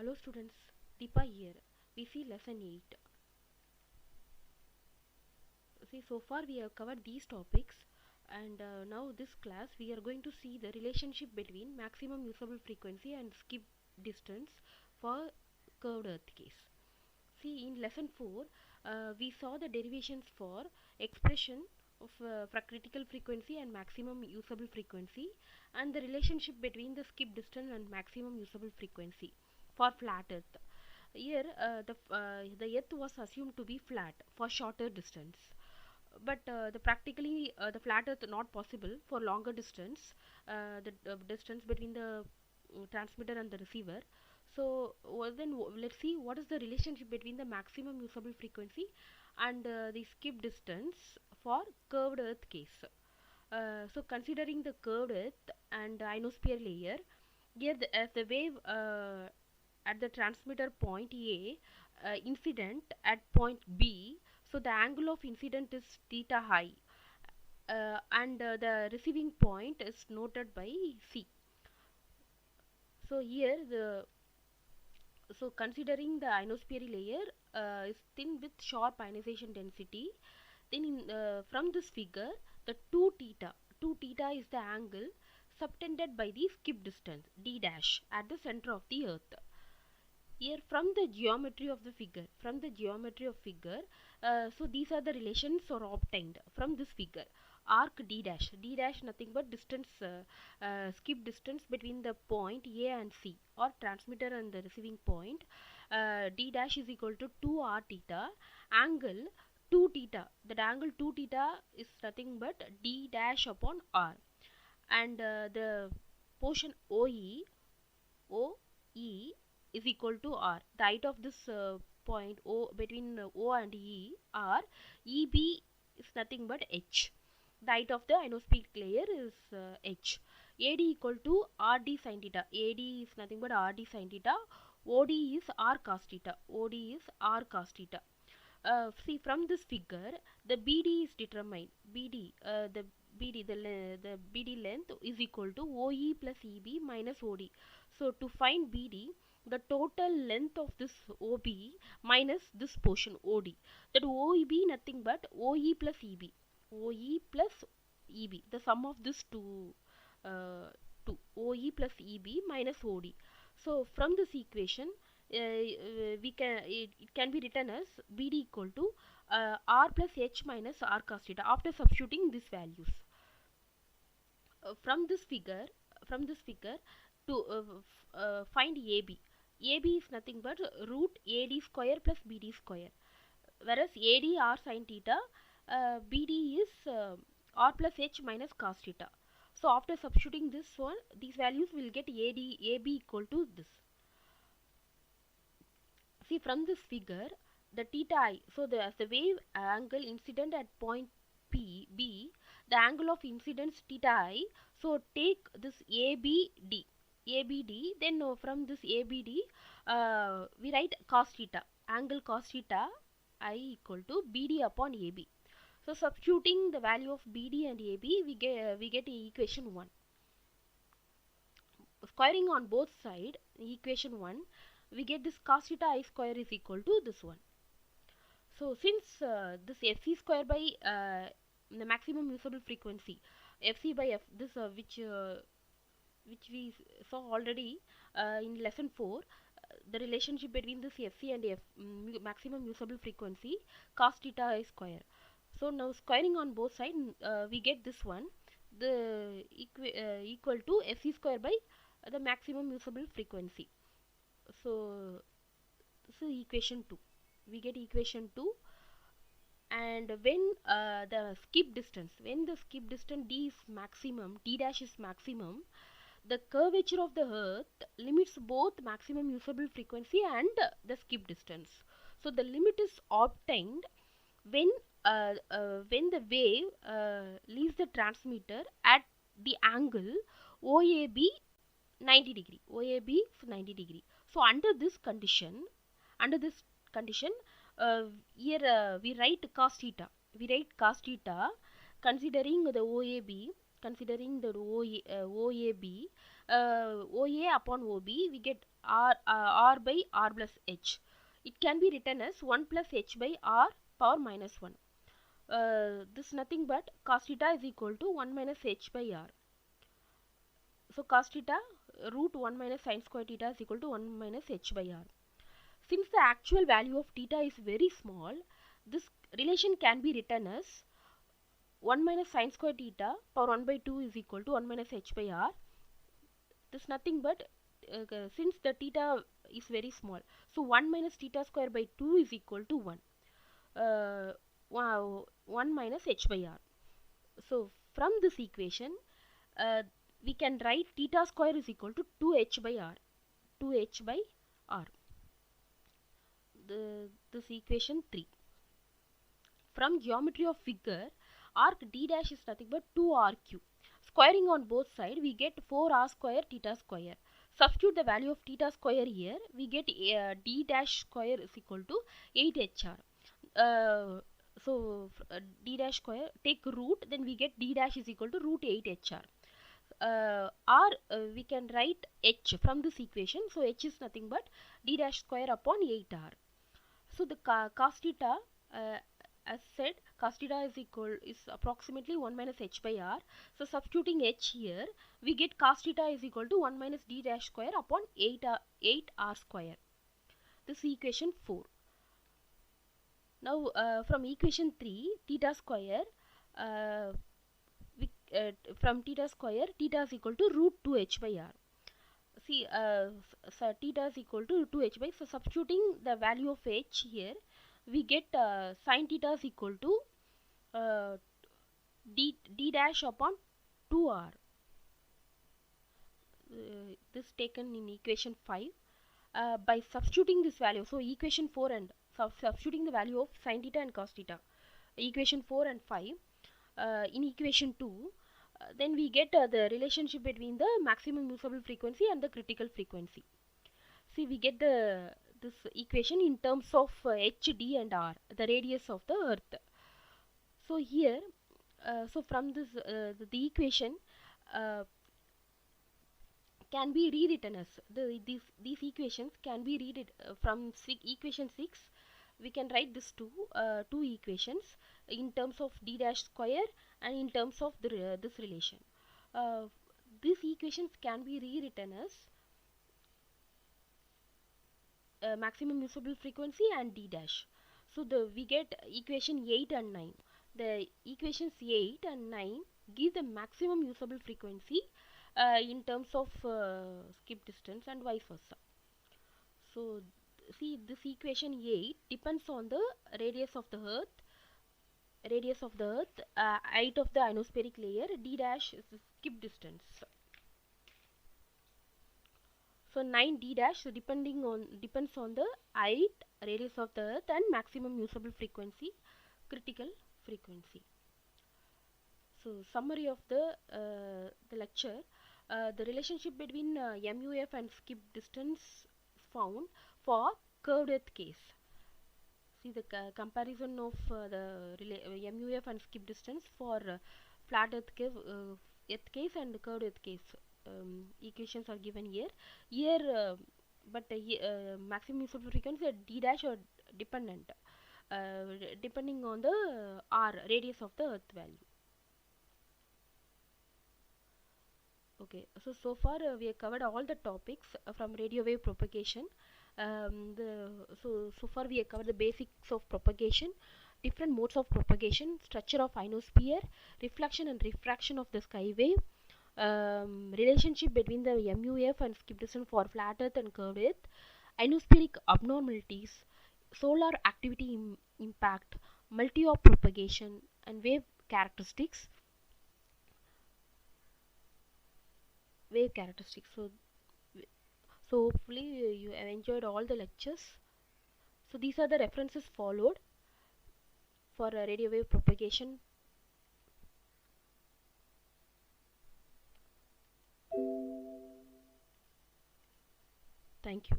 Hello students, Deepa here. We see lesson 8. See, so far we have covered these topics, and now this class we are going to see the relationship between maximum usable frequency and skip distance for curved earth case. See, in lesson 4 we saw the derivations for expression of for critical frequency and maximum usable frequency, and the relationship between the skip distance and maximum usable frequency for flat earth. Here the earth was assumed to be flat for shorter distance, but the flat earth not possible for longer distance, the distance between the transmitter and the receiver. So let's see what is the relationship between the maximum usable frequency and the skip distance for curved earth case. So considering the curved earth and ionosphere layer, here as the wave at the transmitter point A incident at point B, so the angle of incident is theta high, and the receiving point is noted by C. So here so considering the ionosphere layer is thin with sharp ionization density, then from this figure the 2 theta is the angle subtended by the skip distance d dash at the center of the earth. Here from the geometry of figure, so these are the relations are obtained from this figure. Arc d dash nothing but distance, skip distance between the point A and C, or transmitter and the receiving point. D dash is equal to 2 r theta, angle 2 theta, that angle 2 theta is nothing but d dash upon r, and the portion OE is equal to r. The height of this point O between O and E r, EB is nothing but h. The height of the ionospheric layer is h. AD equal to RD sin theta. AD is nothing but RD sin theta. OD is R cos theta. OD is R cos theta. See, from this figure the BD is determined. The BD length is equal to OE plus EB minus OD. So to find BD, the total length of this OB minus this portion OD, that OEB nothing but OE plus EB. OE plus EB, the sum of this two OE plus EB minus OD. So from this equation it can be written as BD equal to R plus H minus R cos theta after substituting these values. From this figure to find AB. AB is nothing but root AD square plus BD square, whereas AD R sin theta, BD is R plus H minus cos theta. So after substituting these values will get AB equal to this. See, from this figure the theta I, so as the wave angle incident at point B, the angle of incidence theta I, so take this ABD, then from this ABD we write cos theta, angle cos theta I equal to BD upon AB. So substituting the value of BD and AB, we get equation 1. Squaring on both sides equation 1, we get this cos theta I square is equal to this one. So since this Fc square by the maximum usable frequency, Fc by F, this which we saw already in lesson 4, the relationship between this Fc and maximum usable frequency, cos theta I square. So now squaring on both sides, we get this one, the equal to Fc square by the maximum usable frequency. So this is equation 2. We get equation 2, and when the skip distance d is maximum, d dash is maximum, the curvature of the earth limits both maximum usable frequency and the skip distance. So the limit is obtained when the wave leaves the transmitter at the angle OAB 90 degree. OAB is 90 degree. So under this condition, here we write cos theta. Considering the OAB, OAB OA upon OB, we get R by R plus H. It can be written as 1 plus H by R power minus 1. This is nothing but cos theta is equal to 1 minus H by R. So cos theta root 1 minus sin square theta is equal to 1 minus H by R. Since the actual value of theta is very small, this relation can be written as 1 minus sin square theta power 1 by 2 is equal to 1 minus H by R. This is nothing but since the theta is very small, so 1 minus theta square by 2 is equal to 1. 1 minus H by R. So from this equation, we can write theta square is equal to 2H by R. 2H by R. This equation 3. From geometry of figure, arc D dash is nothing but 2RQ. Squaring on both sides, we get 4R square theta square. Substitute the value of theta square here, we get D dash square is equal to 8HR. D dash square, take root, then we get D dash is equal to root 8HR. We can write H from this equation, so H is nothing but D dash square upon 8R. So the cos theta, as said, cos theta is approximately 1 minus H by R. So substituting H here, we get cos theta is equal to 1 minus D dash square upon 8R square. This is equation 4. Now from equation 3, theta square, from theta square, theta is equal to root 2H by R. See, so theta is equal to 2H by, so substituting the value of H here, we get sin theta is equal to D dash upon 2R. This taken in equation 5. By substituting this value, so equation 4 and substituting the value of sin theta and cos theta, equation 4 and 5, in equation 2, then we get the relationship between the maximum usable frequency and the critical frequency. See, we get this equation in terms of H, D and R, the radius of the earth. So here, so from this the equation can be rewritten as these equations can be read from equation 6. We can write this two equations in terms of D dash square and in terms of this relation. These equations can be rewritten as maximum usable frequency and D dash. So we get equation 8 and 9. The equations 8 and 9 give the maximum usable frequency in terms of skip distance and vice versa. So see, this equation 8 depends on the radius of the earth, height of the ionospheric layer, D dash is the skip distance. So 9 D dash depends on the height, radius of the earth and maximum usable frequency, critical frequency. So summary of the lecture. The relationship between MUF and skip distance is found for curved earth case. See the comparison of the MUF and skip distance for flat earth case and curved earth case. Equations are given here. Here, maximum usable frequency D dash are dependent, depending on the R, radius of the earth value. Okay, so far we have covered all the topics from radio wave propagation. So far we have covered the basics of propagation, different modes of propagation, structure of ionosphere, reflection and refraction of the sky wave, relationship between the MUF and skip distance for flat earth and curved earth, ionospheric abnormalities, solar activity impact, multi-op propagation and wave characteristics. So hopefully you have enjoyed all the lectures. So these are the references followed for radio wave propagation. Thank you.